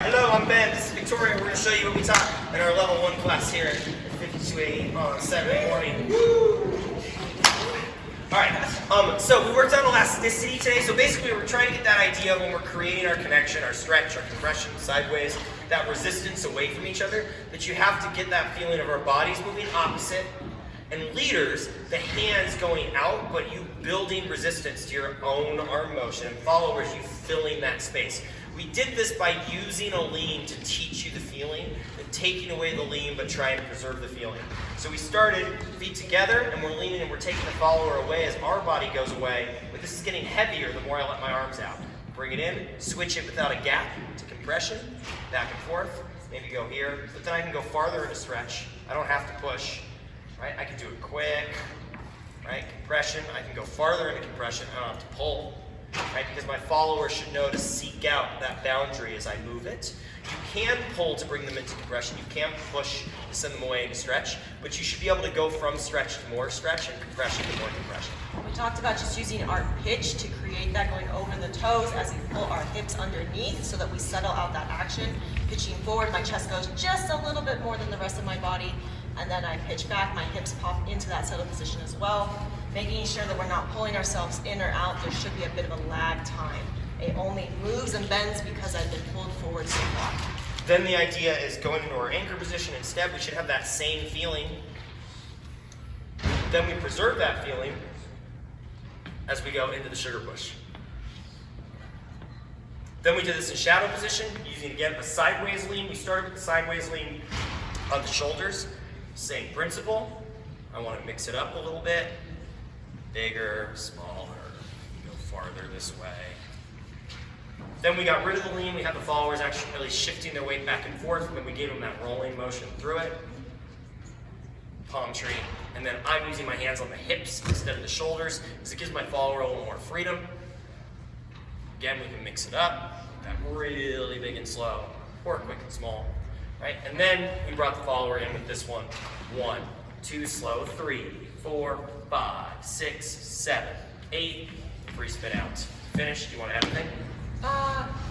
Hello, I'm Ben. This is Victoria. We're going to show you what we taught in our level 1 class here at 52A on Saturday morning. Alright, so we worked on elasticity today. So basically we're trying to get that idea of when we're creating our connection, our stretch, our compression, sideways, that resistance away from each other, that you have to get that feeling of our bodies moving opposite, and leaders, the hands going out, but you building resistance to your own arm motion, and followers, you filling that space. We did this by using a lean to teach you the feeling, and taking away the lean but trying to preserve the feeling. So we started feet together, and we're leaning and we're taking the follower away as our body goes away, but this is getting heavier the more I let my arms out. Bring it in, switch it without a gap to compression, back and forth, maybe go here, but then I can go farther into stretch. I don't have to push, right? I can do it quick, right? Compression, I can go farther into compression, I don't have to pull. Right, because my follower should know to seek out that boundary as I move it. You can pull to bring them into compression. You can push to send them away into stretch, but you should be able to go from stretch to more stretch and compression to more compression. We talked about just using our pitch to create that going over the toes as we pull our hips underneath so that we settle out that action. Pitching forward, my chest goes just a little bit more than the rest of my body, and then I pitch back, my hips pop into that settled position as well. Making sure that we're not pulling ourselves in or out. There should be a bit of a lag time. It only moves and bends because I've been pulled forward so far. Then the idea is going into our anchor position instead. We should have that same feeling. Then we preserve that feeling as we go into the sugar push. Then we do this in shadow position, using again a sideways lean. We started with the sideways lean on the shoulders. Same principle. I want to mix it up a little bit. Bigger, smaller, go farther this way. Then we got rid of the lean. We had the followers actually really shifting their weight back and forth, and then we gave them that rolling motion through it. Palm tree. And then I'm using my hands on the hips instead of the shoulders, because it gives my follower a little more freedom. Again, we can mix it up, that really big and slow, or quick and small. Right? And then we brought the follower in with this one. 1, 2, slow, 3, 4, 5, 6, 7, 8, free spit out. Finished. Do you want to add anything?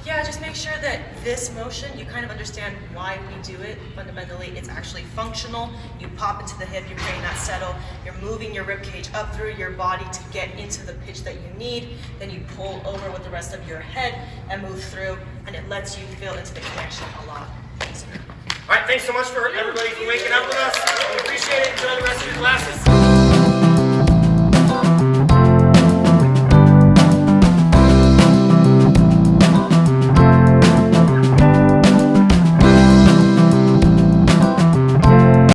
Yeah, just make sure that this motion, you kind of understand why we do it. Fundamentally, it's actually functional. You pop into the hip, you're creating that settle, you're moving your rib cage up through your body to get into the pitch that you need. Then you pull over with the rest of your head and move through, and it lets you feel into the connection a lot easier. All right, thanks so much for everybody for waking up with us. We appreciate it. Enjoy the rest of your classes.